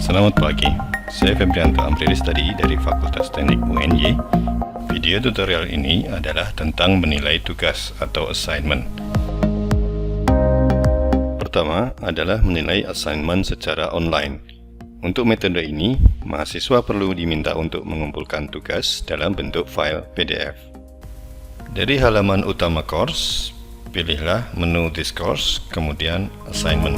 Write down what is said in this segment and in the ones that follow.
Selamat pagi, saya Febrianto Amrilis tadi dari Fakultas Teknik UNY. Video tutorial ini adalah tentang menilai tugas atau assignment. Pertama adalah menilai assignment secara online. Untuk metode ini, mahasiswa perlu diminta untuk mengumpulkan tugas dalam bentuk file PDF. Dari halaman utama course, pilihlah menu This Course, kemudian Assignment.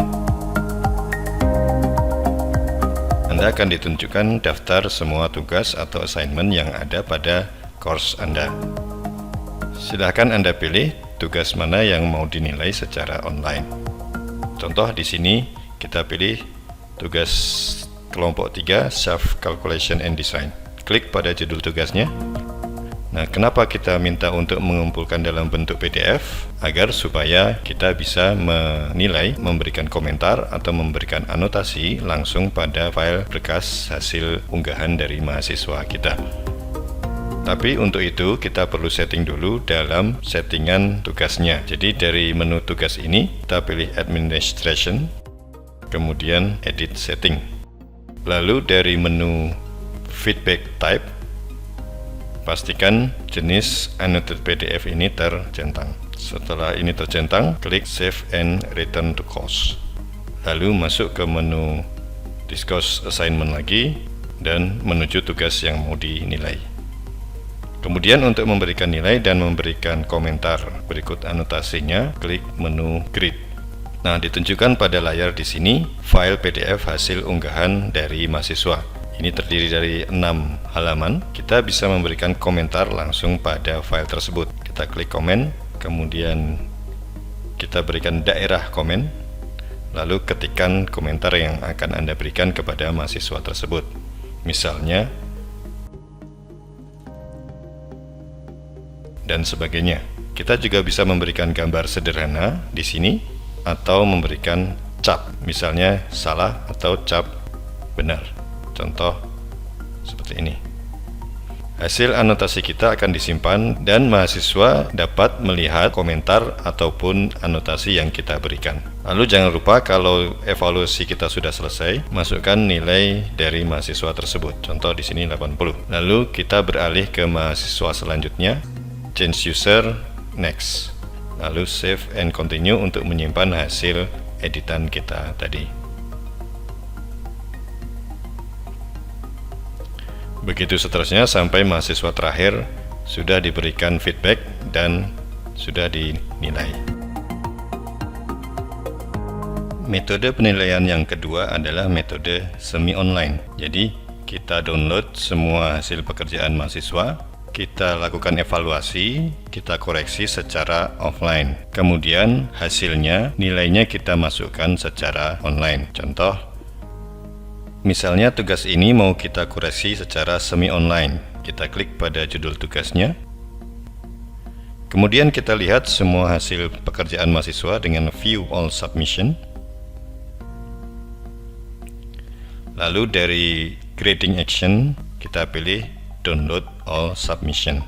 Anda akan ditunjukkan daftar semua tugas atau assignment yang ada pada course Anda. Silahkan Anda pilih tugas mana yang mau dinilai secara online. Contoh di sini kita pilih tugas kelompok 3 Self Calculation and Design. Klik pada judul tugasnya. Nah, kenapa kita minta untuk mengumpulkan dalam bentuk PDF? Agar supaya kita bisa menilai, memberikan komentar atau memberikan anotasi langsung pada file berkas hasil unggahan dari mahasiswa kita. Tapi untuk itu kita perlu setting dulu dalam settingan tugasnya. Jadi dari menu tugas ini kita pilih Administration, kemudian Edit Setting. Lalu dari menu Feedback Type, pastikan jenis annotated PDF ini tercentang. Setelah ini tercentang, klik Save and Return to Course. Lalu masuk ke menu Discuss Assignment lagi dan menuju tugas yang mau dinilai. Kemudian untuk memberikan nilai dan memberikan komentar berikut anotasinya, klik menu Grid. Nah, ditunjukkan pada layar di sini file PDF hasil unggahan dari mahasiswa. Ini terdiri dari 6 halaman. Kita bisa memberikan komentar langsung pada file tersebut. Kita klik komen, kemudian kita berikan daerah komen, lalu ketikkan komentar yang akan Anda berikan kepada mahasiswa tersebut. Misalnya, dan sebagainya. Kita juga bisa memberikan gambar sederhana di sini atau memberikan cap, misalnya salah atau cap benar. Contoh seperti ini. Hasil anotasi kita akan disimpan dan mahasiswa dapat melihat komentar ataupun anotasi yang kita berikan. Lalu jangan lupa kalau evaluasi kita sudah selesai, masukkan nilai dari mahasiswa tersebut. Contoh di sini 80. Lalu kita beralih ke mahasiswa selanjutnya, Change User, Next. Lalu Save and Continue untuk menyimpan hasil editan kita tadi. Begitu seterusnya sampai mahasiswa terakhir sudah diberikan feedback dan sudah dinilai. Metode penilaian yang kedua adalah metode semi-online. Jadi kita download semua hasil pekerjaan mahasiswa, kita lakukan evaluasi, kita koreksi secara offline. Kemudian hasilnya, nilainya kita masukkan secara online. Contoh, misalnya tugas ini mau kita koreksi secara semi-online. Kita klik pada judul tugasnya. Kemudian kita lihat semua hasil pekerjaan mahasiswa dengan View All Submission. Lalu dari Grading Action, kita pilih Download All Submission.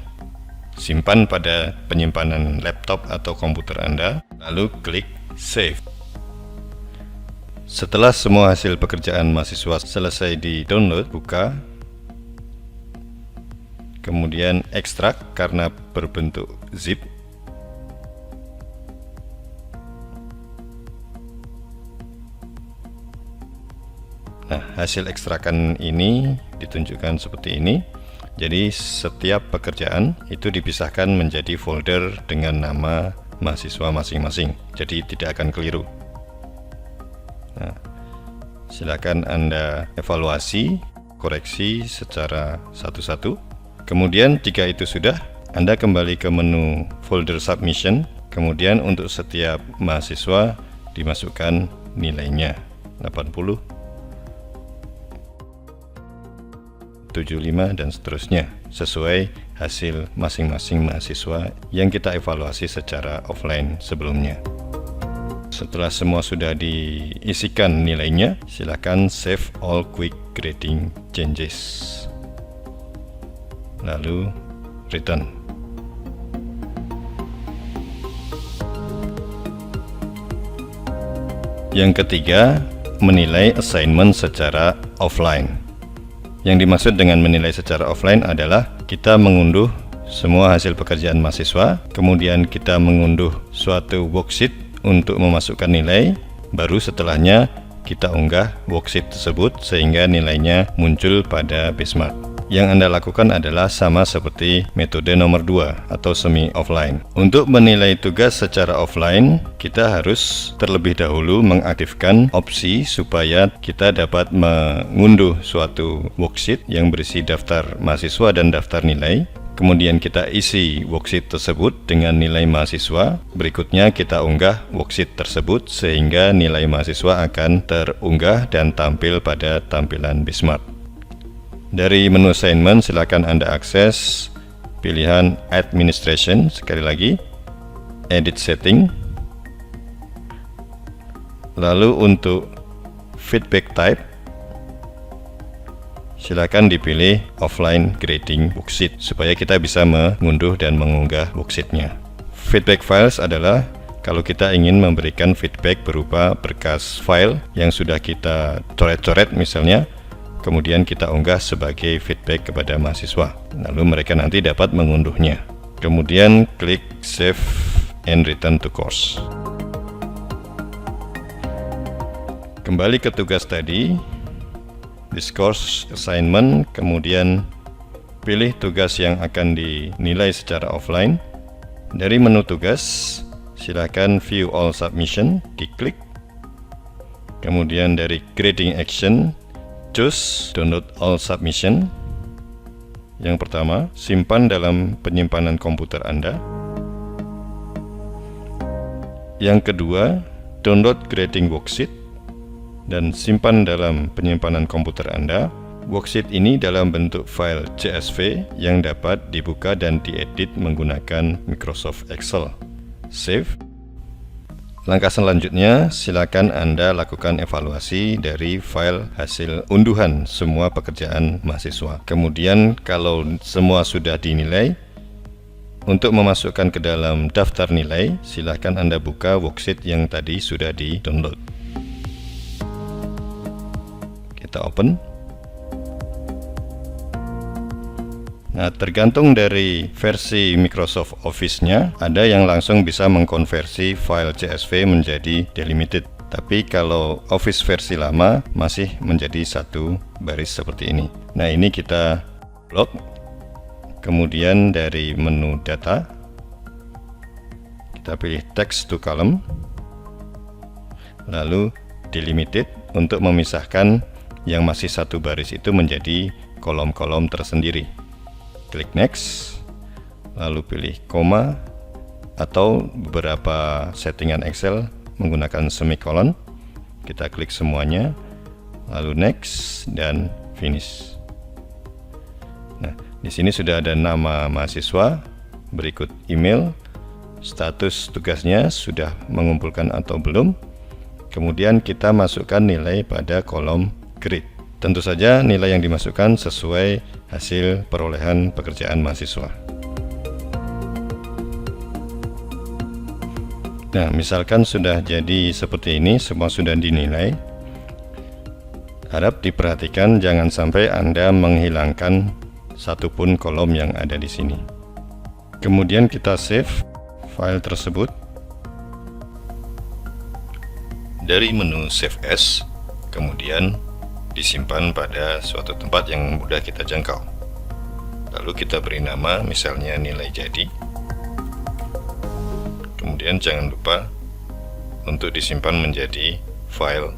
Simpan pada penyimpanan laptop atau komputer Anda, lalu klik Save. Setelah semua hasil pekerjaan mahasiswa selesai di-download, buka, kemudian ekstrak karena berbentuk zip. Nah, hasil ekstrakan ini ditunjukkan seperti ini. Jadi setiap pekerjaan itu dipisahkan menjadi folder dengan nama mahasiswa masing-masing. Jadi tidak akan keliru. Nah, silakan Anda evaluasi, koreksi secara satu-satu. Kemudian jika itu sudah, Anda kembali ke menu folder submission. Kemudian untuk setiap mahasiswa dimasukkan nilainya 80, 75 dan seterusnya sesuai hasil masing-masing mahasiswa yang kita evaluasi secara offline sebelumnya. Setelah semua sudah diisikan nilainya, silakan Save All Quick Grading Changes. Lalu Return. Yang ketiga, menilai assignment secara offline. Yang dimaksud dengan menilai secara offline adalah kita mengunduh semua hasil pekerjaan mahasiswa, kemudian kita mengunduh suatu worksheet untuk memasukkan nilai, baru setelahnya kita unggah worksheet tersebut sehingga nilainya muncul pada Bismart. Yang Anda lakukan adalah sama seperti metode nomor 2 atau semi offline. Untuk menilai tugas secara offline, kita harus terlebih dahulu mengaktifkan opsi supaya kita dapat mengunduh suatu worksheet yang berisi daftar mahasiswa dan daftar nilai. Kemudian kita isi worksheet tersebut dengan nilai mahasiswa. Berikutnya kita unggah worksheet tersebut sehingga nilai mahasiswa akan terunggah dan tampil pada tampilan Bismart. Dari menu assignment silakan Anda akses pilihan administration, sekali lagi edit setting. Lalu untuk feedback type silakan dipilih offline grading worksheet supaya kita bisa mengunduh dan mengunggah worksheetnya. Feedback files adalah kalau kita ingin memberikan feedback berupa berkas file yang sudah kita coret-coret misalnya, kemudian kita unggah sebagai feedback kepada mahasiswa, lalu mereka nanti dapat mengunduhnya. Kemudian klik save and return to course. Kembali ke tugas tadi, discourse assignment, kemudian pilih tugas yang akan dinilai secara offline. Dari menu tugas silakan view all submission, diklik. Kemudian dari grading action, choose download all submission. Yang pertama, simpan dalam penyimpanan komputer Anda. Yang kedua, download grading worksheet dan simpan dalam penyimpanan komputer Anda. Worksheet ini dalam bentuk file CSV yang dapat dibuka dan diedit menggunakan Microsoft Excel. Save. Langkah selanjutnya, silakan Anda lakukan evaluasi dari file hasil unduhan semua pekerjaan mahasiswa. Kemudian kalau semua sudah dinilai, untuk memasukkan ke dalam daftar nilai, silakan Anda buka worksheet yang tadi sudah di-download. Kita open. Nah, tergantung dari versi Microsoft Office-nya, ada yang langsung bisa mengkonversi file CSV menjadi delimited. Tapi kalau Office versi lama masih menjadi satu baris seperti ini. Nah, ini kita blok. Kemudian dari menu data, kita pilih text to column. Lalu delimited untuk memisahkan yang masih satu baris itu menjadi kolom-kolom tersendiri. Klik next, lalu pilih koma atau beberapa settingan Excel menggunakan semikolon. Kita klik semuanya, lalu next dan finish. Nah, di sini sudah ada nama mahasiswa, berikut email, status tugasnya sudah mengumpulkan atau belum. Kemudian kita masukkan nilai pada kolom grade. Tentu saja nilai yang dimasukkan sesuai hasil perolehan pekerjaan mahasiswa. Nah, misalkan sudah jadi seperti ini, semua sudah dinilai. Harap diperhatikan jangan sampai Anda menghilangkan satupun kolom yang ada di sini. Kemudian kita save file tersebut. Dari menu Save As, kemudian disimpan pada suatu tempat yang mudah kita jangkau. Lalu kita beri nama, misalnya nilai jadi. Kemudian jangan lupa untuk disimpan menjadi file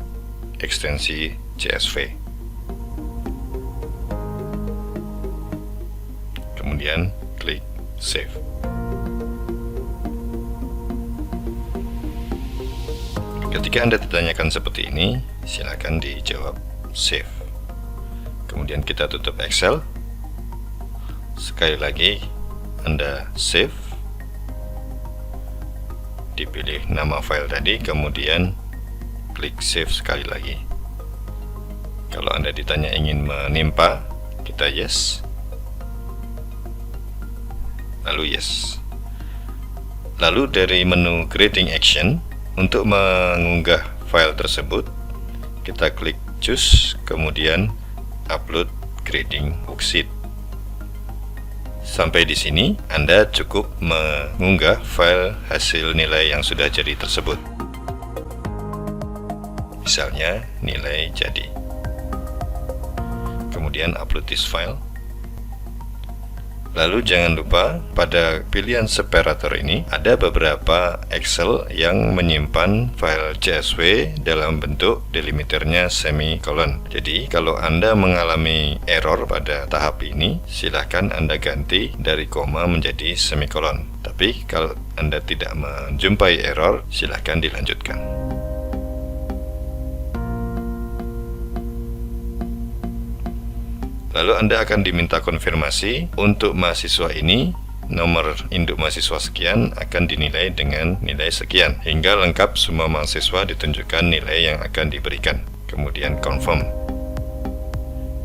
ekstensi CSV. Kemudian klik save. Ketika Anda ditanyakan seperti ini, silakan dijawab save. Kemudian kita tutup Excel. Sekali lagi Anda save, dipilih nama file tadi, kemudian klik save sekali lagi. Kalau Anda ditanya ingin menimpa, kita yes, lalu yes. Lalu dari menu grading action, untuk mengunggah file tersebut kita klik Choose, kemudian Upload Grading Worksheet. Sampai di sini, Anda cukup mengunggah file hasil nilai yang sudah jadi tersebut. Misalnya, nilai jadi. Kemudian upload this file. Lalu jangan lupa pada pilihan separator ini ada beberapa Excel yang menyimpan file CSV dalam bentuk delimiternya semikolon. Jadi kalau Anda mengalami error pada tahap ini, silahkan Anda ganti dari koma menjadi semikolon. Tapi kalau Anda tidak menjumpai error, silahkan dilanjutkan. Lalu Anda akan diminta konfirmasi untuk mahasiswa ini, nomor induk mahasiswa sekian akan dinilai dengan nilai sekian, hingga lengkap semua mahasiswa ditunjukkan nilai yang akan diberikan. Kemudian confirm.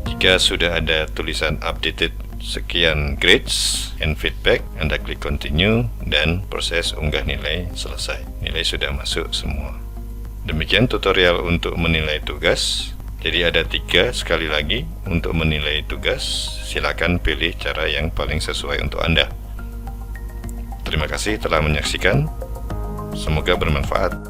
Jika sudah ada tulisan updated sekian grades and feedback, Anda klik continue dan proses unggah nilai selesai. Nilai sudah masuk semua. Demikian tutorial untuk menilai tugas. Jadi ada 3 sekali lagi untuk menilai tugas. Silakan pilih cara yang paling sesuai untuk Anda. Terima kasih telah menyaksikan. Semoga bermanfaat.